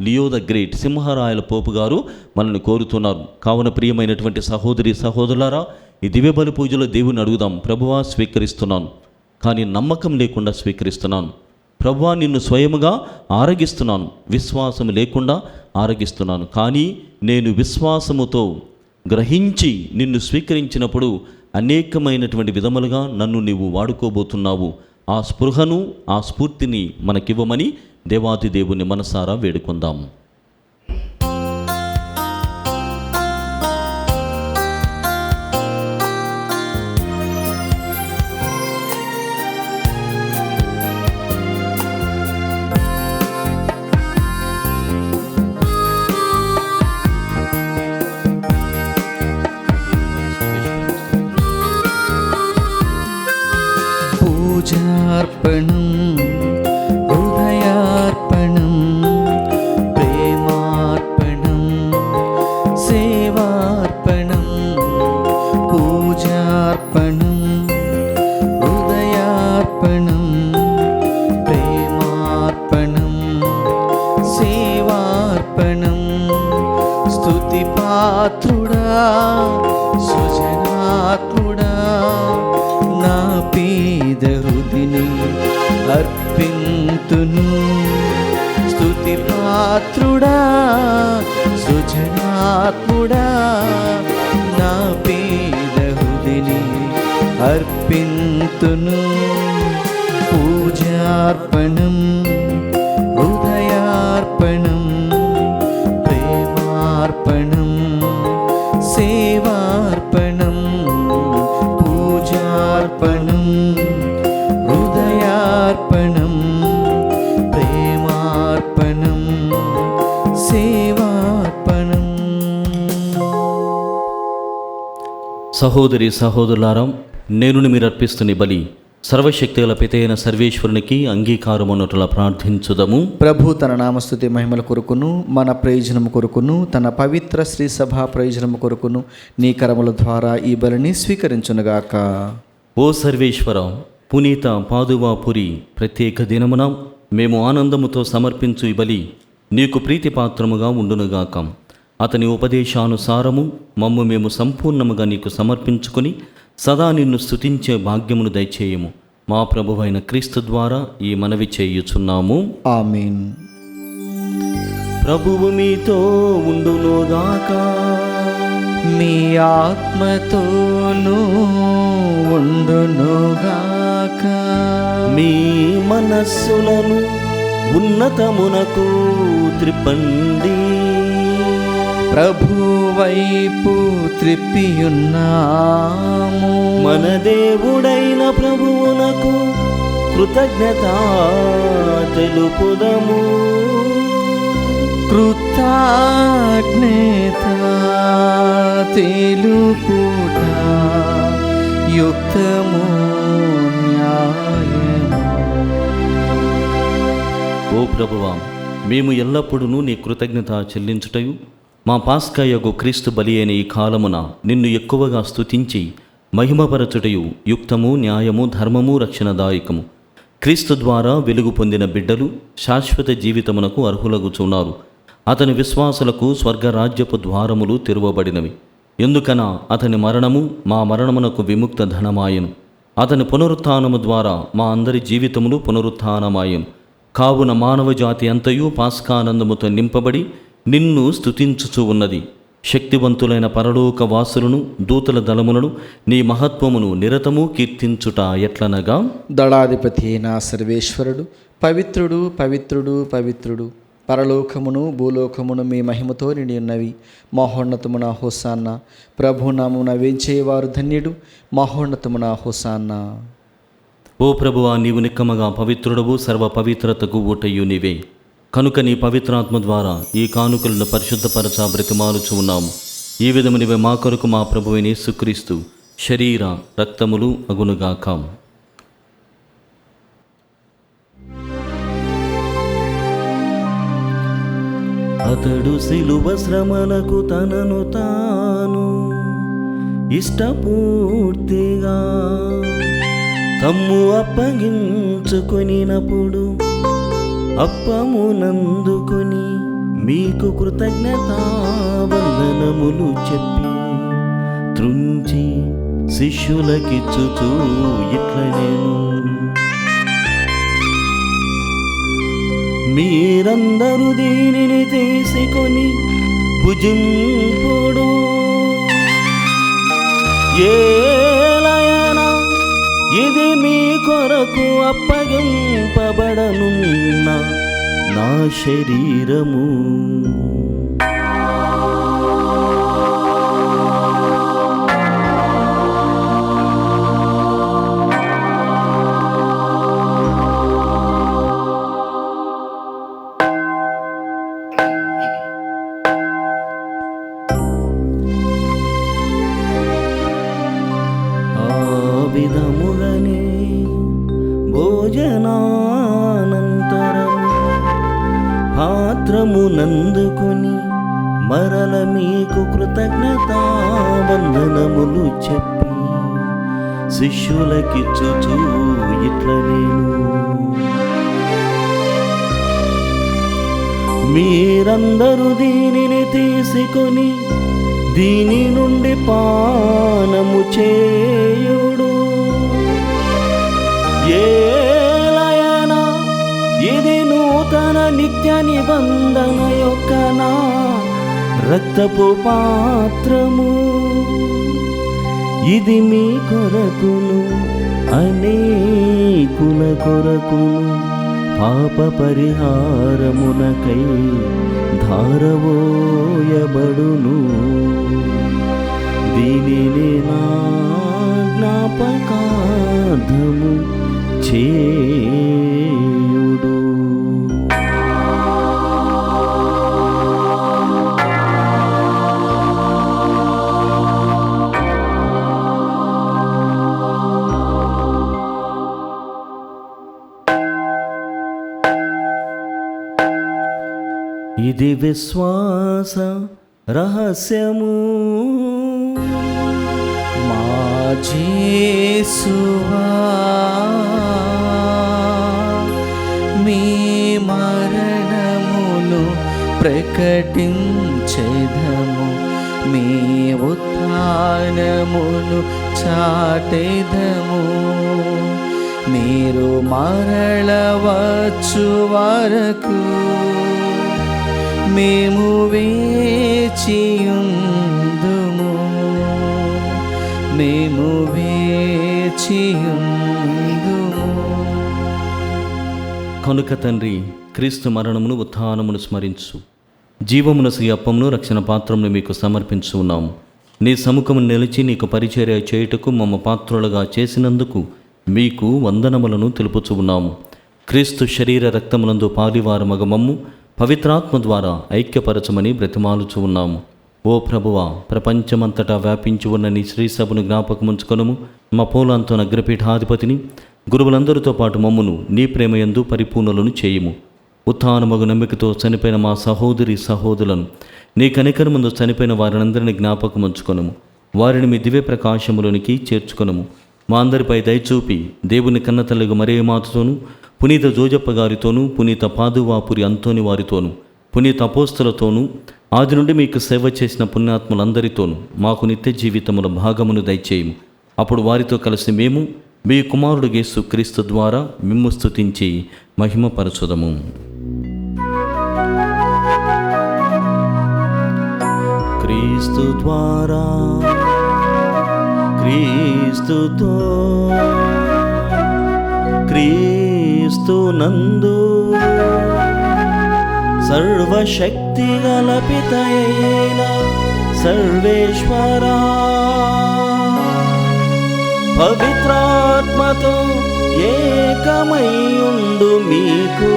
లియో ద గ్రేట్, సింహరాయల పోపు గారు మనల్ని కోరుతున్నారు. కావున ప్రియమైనటువంటి సహోదరులారా, ఈ దివ్య బలి పూజలో దేవుని అడుగుదాం, ప్రభువా స్వీకరిస్తున్నాను, కానీ నమ్మకం లేకుండా స్వీకరిస్తున్నాను. ప్రభువా నిన్ను స్వయముగా ఆరగిస్తున్నాను, విశ్వాసం లేకుండా ఆరగిస్తున్నాను, కానీ నేను విశ్వాసముతో గ్రహించి నిన్ను స్వీకరించినప్పుడు అనేకమైనటువంటి విధములుగా నన్ను నీవు వాడుకోబోతున్నావు. ఆ స్పృహను, ఆ స్ఫూర్తిని మనకివ్వమని దేవాతి దేవుని మనసారా వేడుకుందాం. పూజార్పణం, హృదయార్పణం, ప్రేమార్పణం, సేవార్పణం. పూజార్పణం, హృదయార్పణం, ప్రేమార్పణం, సేవార్పణం. స్తుతి పాత్రుడా, సుజనాత్ముడా, నా పేద హృదిని అర్పింతును. స్తుతి పాత్రుడా, సుజనాత్ముడా, నా పేద హృదిని అర్పింతును. పూజార్పణం, హృదయార్పణం, ప్రేమార్పణం, సేవార్పణం. పూజార్పణం, హృదయార్పణం, ప్రేమార్పణం, సేవార్పణం. సహోదరులారా, నేను మీరు అర్పిస్తున్న బలి సర్వశక్తిగల పితైన సర్వేశ్వరునికి అంగీకారమున్నట్లా ప్రార్థించుదము. ప్రభు తన నామస్తుతి మహిమల కొరకును, మన ప్రయోజనము కొరకును, తన పవిత్ర శ్రీ సభా ప్రయోజనము కొరకును నీ కరముల ద్వారా ఈ బలిని స్వీకరించునుగాక. ఓ సర్వేశ్వర, పునీత పాదువాపురి ప్రత్యేక దినమున మేము ఆనందముతో సమర్పించు ఈ బలి నీకు ప్రీతిపాత్రముగా ఉండునుగాక. అతని ఉపదేశానుసారము మేము సంపూర్ణముగా నీకు సమర్పించుకొని సదా నిన్ను స్తుతించే భాగ్యమును దయచేయము. మా ప్రభువైన క్రీస్తు ద్వారా ఈ మనవి చేయుచున్నాము. ఆమేన్. ప్రభువు మీతో ఉండునుగాక. మీ ఆత్మతోనూ ఉండునుగాక. మీ మనస్సులను ఉన్నతమునకు త్రిప్పండి. ప్రభు వైపు త్రిప్పియున్నాము. మన దేవుడైన ప్రభువునకు కృతజ్ఞత తెలుపుదము. కృతజ్ఞత తెలుపుట యుక్తము న్యాయము. ఓ ప్రభువా, మేము ఎల్లప్పుడూ నీ కృతజ్ఞత చెల్లించుటయు మా పాస్కాయగు క్రీస్తు బలి అయిన ఈ కాలమున నిన్ను ఎక్కువగా స్తుతించి మహిమపరచుటయు యుక్తము న్యాయము ధర్మము రక్షణదాయకము. క్రీస్తు ద్వారా వెలుగు పొందిన బిడ్డలు శాశ్వత జీవితమునకు అర్హులగుచున్నారు. అతని విశ్వాసులకు స్వర్గరాజ్యపు ద్వారములు తెరవబడినవి. ఎందుకనా అతని మరణము మా మరణమునకు విముక్త ధనమాయను. అతని పునరుత్థానము ద్వారా మా అందరి జీవితములు పునరుత్థానమాయను. కావున మానవ జాతి అంతయు పాస్కానందముతో నింపబడి నిన్ను స్తుతించుచు ఉన్నది. శక్తివంతులైన పరలోక వాసులను దూతల దళములను నీ మహత్వమును నిరతము కీర్తించుట ఎట్లనగా, దళాధిపతి అయిన సర్వేశ్వరుడు పవిత్రుడు పవిత్రుడు పవిత్రుడు, పరలోకమును భూలోకమును మీ మహిమతో నిండి ఉన్నవి. మహోన్నతమున హోసాన్న. ప్రభునామమున వేంచేవారు ధన్యుడు. మహోన్నతమున హోసాన్న. ఓ ప్రభువా, నీవు నిక్కమగా పవిత్రుడవు, సర్వ పవిత్రతకు ఊటయు నీవే. కనుక నీ పవిత్రాత్మ ద్వారా ఈ కానుకలను పరిశుద్ధపరచ బ్రతిమాలుచు ఉన్నాము. ఈ విధము నీవే మా కొరకు మా ప్రభువైన యేసుక్రీస్తు శరీర రక్తములు అగునుగాక. అతడు సిలువ శ్రమలకు తనను తాను ఇష్టపూర్తిగా తమ్ము అప్పగించుకొనినప్పుడు అప్పమునందుకొని మీకు కృతజ్ఞతా వందనములు చెప్పి త్రుంచి శిష్యులకిచ్చుచూ ఇట్లనేను, మీరందరూ దీనిని తీసుకొని భుజింపుడు. ఏలయనా ఇది మీ కొరకు అప్పగింపబడనున్న నా శరీరము. విధముగనే భోజనానంతరం పాత్రమునందుకొని మరల మీకు కృతజ్ఞతా వందనములు చెప్పి శిష్యులకిచ్చుచూ ఇట్లనేను, మీరందరూ దీనిని తీసుకొని దీని నుండి పానము చేయుడు. ఏలయనా ఇది నూతన నిత్య నిబంధన యొక్క నా రక్తపు పాత్రము. ఇది మీ కొరకును అనేకుల కొరకును పాప పరిహారమునకై ధారవోయబడును. దీనిని నా జ్ఞాపకార్థము చేయుడు. ఇది విశ్వాస రహస్యము. మా యేసువా మీ మరణమును ప్రకటించెదము, మీ ఉత్థానమును చాటెదము. మీరు మరలవచ్చు వరకు మేము వేచియుందుము, మేము వేచియుందుము. కనుక తండ్రి, క్రీస్తు మరణమును ఉత్థానమును స్మరించు, జీవమున శ్రీ అప్పమును రక్షణ పాత్రమును మీకు సమర్పించు ఉన్నాము. నీ సముఖము నిలిచి నీకు పరిచర్య చేయుటకు మమ్మ పాత్రులుగా చేసినందుకు మీకు వందనములను తెలుపుచు ఉన్నాము. క్రీస్తు శరీర రక్తములందు పాలివారమగ మమ్ము పవిత్రాత్మ ద్వారా ఐక్యపరచమని బ్రతిమాలుచు ఉన్నాము. ఓ ప్రభువా, ప్రపంచమంతటా వ్యాపించి ఉన్న నీ శ్రీసభను జ్ఞాపకముంచుకొనుము. మా పోలాంతోన అగ్రపీఠాధిపతిని గురువులందరితో పాటు మమ్మును నీ ప్రేమయందు పరిపూర్ణులను చేయుము. ఉత్థానమగు నమ్మికతో చనిపోయిన మా సహోదరి సహోదరులను నీ కనికరముందు చనిపోయిన వారినందరినీ జ్ఞాపకముంచుకొనుము. వారిని మీ దివ్య ప్రకాశములోనికి చేర్చుకొనుము. మా అందరిపై దయచూపి దేవుని కన్నతల్లిగా మరే మాతతోనూ, పునీత జోజప్ప గారితోనూ, పునీత పాదువాపురి అంతోని వారితోనూ, పునీత అపోస్తలతోనూ, ఆది నుండి మీకు సేవ చేసిన పుణ్యాత్ములందరితోనూ మాకు నిత్య జీవితముల భాగమును దయచేయము. అప్పుడు వారితో కలిసి మేము మీ కుమారుడు యేసు క్రీస్తు ద్వారా మిమ్ము స్తుతించి మహిమపరచుదము. క్రీస్తు ద్వారా, క్రీస్తుతో, క్రీస్తు నందు సర్వశక్తి గల పితయైన సర్వేశ్వరా, పవిత్రాత్మతో ఏకమయ్యుండు మీకు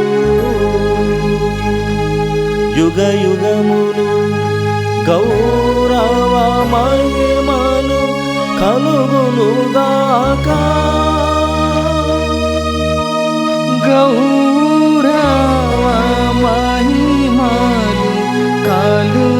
యుగ యుగములు గౌరవ మహిమలు కలుగునుగాక. గౌరవ మహిమలు కలుగునుగాక.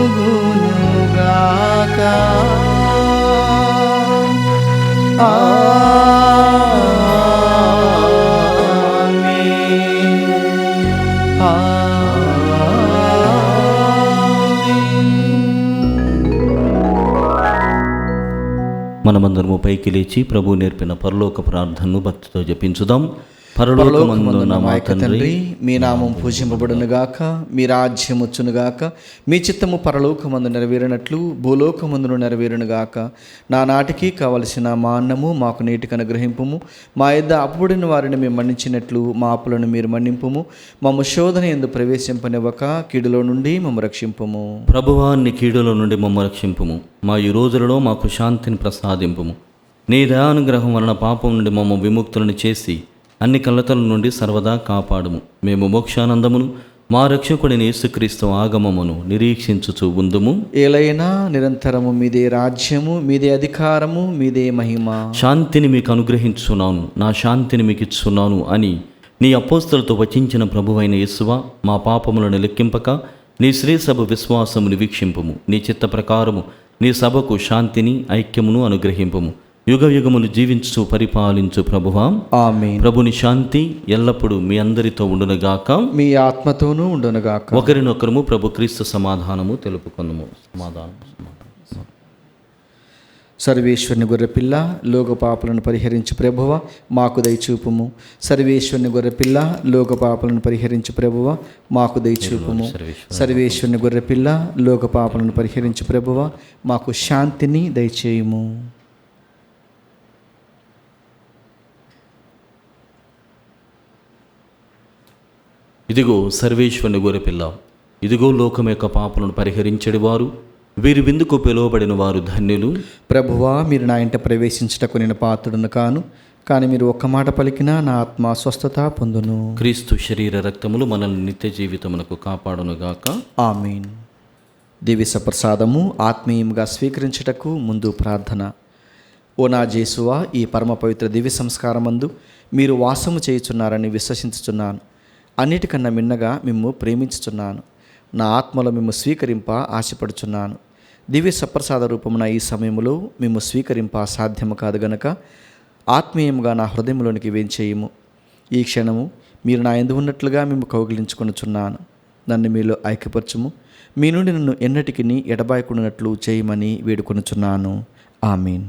మనమందరము పైకి లేచి ప్రభు నేర్పిన పరలోక ప్రార్థనను భక్తితో జపించుదాం. పరలోకమందున్న మా తండ్రి, మీ నామం పూజింపబడునుగాక, మీ రాజ్యం వచ్చునుగాక, మీ చిత్తము పరలోకమందు నెరవేరినట్లు భూలోకమందును నెరవేరునుగాక. నానాటికి కావలసిన మా అన్నము మాకు నేటికి అనుగ్రహింపుము. మా యొద్ద అప్పుడిన వారిని మేము మన్నించినట్లు మా అప్పులను మీరు మన్నింపుము. మమ్మ శోధన యందు ప్రవేశింపనివ్వక కీడులో నుండి మమ్మ రక్షింపుము. ప్రభువా, నీ కీడుల నుండి మమ్మ రక్షింపుము. మా ఈ రోజులలో మాకు శాంతిని ప్రసాదింపుము. నీ దయానుగ్రహం వలన పాపం నుండి మమ్మ విముక్తులను చేసి అన్ని కలతల నుండి సర్వదా కాపాడుము. మేము మోక్షానందమును మా రక్షకుడిని యేసుక్రీస్తు ఆగమమును నిరీక్షించుచు ఉందుము. ఏలైనా నిరంతరము మీదే రాజ్యము, మీదే అధికారము, మీదే మహిమ. శాంతిని మీకు అనుగ్రహించున్నాను, నా శాంతిని మీకు ఇచ్చున్నాను అని నీ అపోస్తలతో వచించిన ప్రభువైన యేసువా, మా పాపములను లెక్కింపక నీ శ్రీసభ విశ్వాసమును వీక్షింపుము. నీ చిత్త ప్రకారము నీ సభకు శాంతిని ఐక్యమును అనుగ్రహింపుము. యుగ యుగములు జీవించు పరిపాలించు ప్రభువా, ఆమేన్. ప్రభుని శాంతి ఎల్లప్పుడూ మీ అందరితో ఉండునుగాక, మీ ఆత్మతోనూ ఉండునుగాక. ఒకరినొకరము ప్రభు క్రీస్తు సమాధానము తెలుపుకొనుము. సమాధానం. సర్వేశ్వరుని గొర్రెపిల్ల, లోక పాపలను పరిహరించు ప్రభువ, మాకు దయచూపుము. సర్వేశ్వరుని గొర్రెపిల్ల, లోక పాపలను పరిహరించు ప్రభువ, మాకు దయచూపుము. సర్వేశ్వరుని గొర్రెపిల్ల, లోక పాపలను పరిహరించు ప్రభువ, మాకు శాంతిని దయచేయుము. ఇదిగో సర్వేశ్వరుని గొర్రెపిల్ల, ఇదిగో లోకం యొక్క పాపలను పరిహరించెడి వారు, వీరి విందుకు పిలువబడిన వారు ధన్యులు. ప్రభువా, మీరు నా ఇంట ప్రవేశించుటకు నేను పాత్రుడను కాను, కానీ మీరు ఒక్క మాట పలికినా నా ఆత్మ స్వస్థత పొందును. క్రీస్తు శరీర రక్తములు మనల్ని నిత్య జీవితమునకు కాపాడునుగాక, ఆమేన్. దివ్య ప్రసాదము ఆత్మీయంగా స్వీకరించుటకు ముందు ప్రార్థన. ఓ నా జేసువా, ఈ పరమ పవిత్ర దివ్య సంస్కారమందు మీరు వాసము చేయుచున్నారని విశ్వసించుచున్నాను. అన్నిటికన్నా మిన్నగా మిమ్ము ప్రేమించుచున్నాను. నా ఆత్మలో మిమ్ము స్వీకరింప ఆశపడుచున్నాను. దివ్య సప్రసాద రూపమున ఈ సమయంలో మిమ్ము స్వీకరింప సాధ్యము కాదు గనక ఆత్మీయంగా నా హృదయంలోనికి వేంచేయము. ఈ క్షణము మీరు నా యందు ఉన్నట్లుగా మేము కౌగిలించుకొనుచున్నాను. నన్ను మీలో ఐక్యపరచుము. మీ నుండి నన్ను ఎన్నటికి ఎడబాయకుండానట్లు చేయమని వేడుకొనుచున్నాను. ఆమీన్.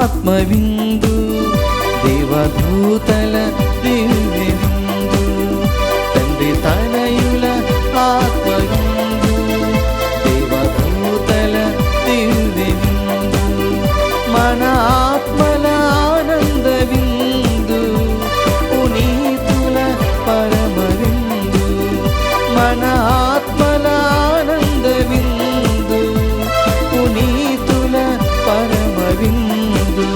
ఆత్మవిందు దేవదూతల దివ్య విందు తండ్రి తనయుల ఆత్మవిందు దేవదూతల దివ్య విందు మన ఆత్మల ఆనంద విందు పునీతుల పరమ విందు మన ఆత్మల ఆనంద విందు పునీతుల పరమ విందు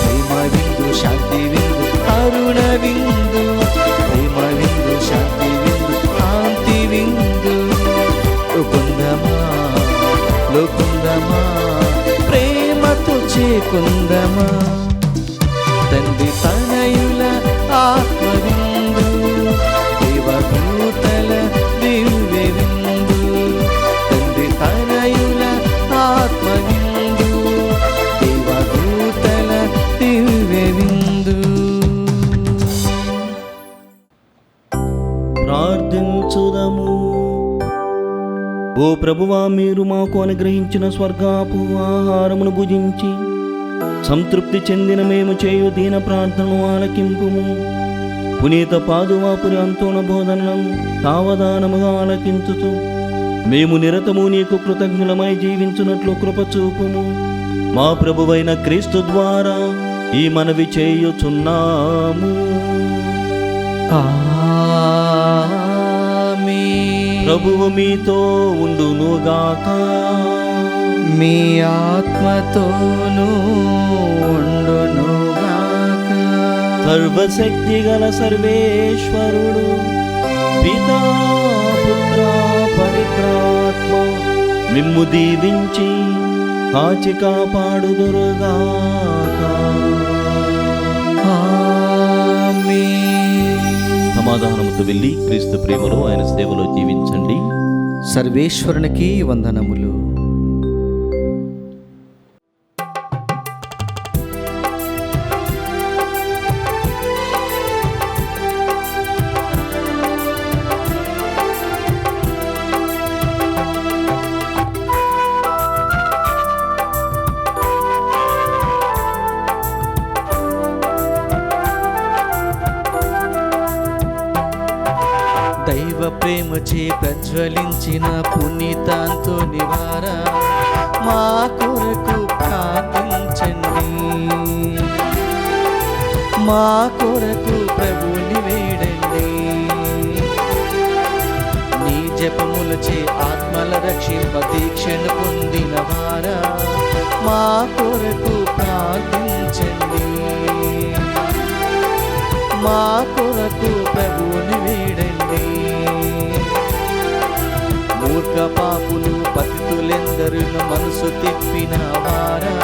ప్రేమ విందు శాంతి విందు కరుణ విందు ప్రేమ విందు శాంతి విందు కాంతి విందు లోకుందమా ప్రేమతో చేకుందమా తండ్రి తనయుల ఆత్మవిందు దేవదూతల దివ్య విందు తండ్రి తనయుల ఆత్మవిందు దేవదూతల దివ్య విందు. ప్రార్థించుదము. ఓ ప్రభువా, మీరు మాకు అనుగ్రహించిన స్వర్గాపు ఆహారమును భుజించి సంతృప్తి చెందిన మేము చేయు దీన ప్రార్థనను ఆలకింపుము. పునీత పాదువాపురి అంతోణ బోధనలను సావధానముగా ఆలకించుతూ మేము నిరతము నీకు కృతజ్ఞులమై జీవించున్నట్లు కృపచూపుము. మా ప్రభువైన క్రీస్తు ద్వారా ఈ మనవి చేయుచున్నాము. ఆమేన్. ప్రభువు మీతో ఉండునుగాక. మీ ఆత్మతోనూ ఉండునుగాక. సర్వశక్తి గల సర్వేశ్వరుడు పితా పుత్ర పవిత్రాత్మ మిమ్ము దీవించి కాచి కాపాడుదురుగాక. ఆమేన్. సమాధానముతో వెళ్ళి క్రీస్తు ప్రేమలో ఆయన సేవలో జీవించండి. సర్వేశ్వరునికి వందనములు. దైవ ప్రేమచే ప్రజ్వలించిన పునీతాంతోని వారా మా కొరకు ప్రార్థించండి. మా కొరకు ప్రభుని వేడండి. నీ జపములచే ఆత్మల రక్షింప దీక్షను పొందిన వారా మా కొరకు ప్రార్థించండి. మా కొరకు ప్రభుని వేడండి. మూర్ఖ పాపులు పతితులెందరును మనసు తిప్పిన వారా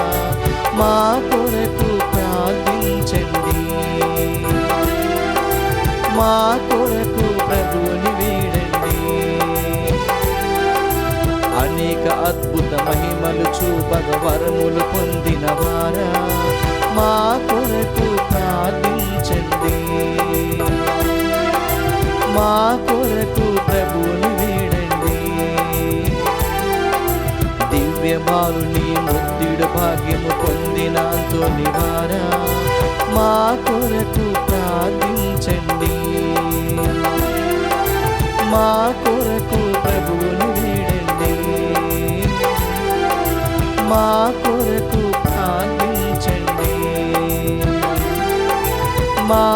మా కొరకు ప్రార్థించండి. మా కొరకు ప్రభుని వేడండి. అనేక అద్భుత మహిమలు చూపగ వరములు పొందిన వారా మా కొరకు ప్రార్థించండి. మా కొరకు ప్రభుని వేడండి. దివ్య బాలుని ముద్దుడు భాగ్యము పొందిన అంతోని వారా మా కొరకు ప్రార్థించండి. మా కొరకు ప్రభుని వేడండి. మా కొరకు ప్రార్థించండి. మా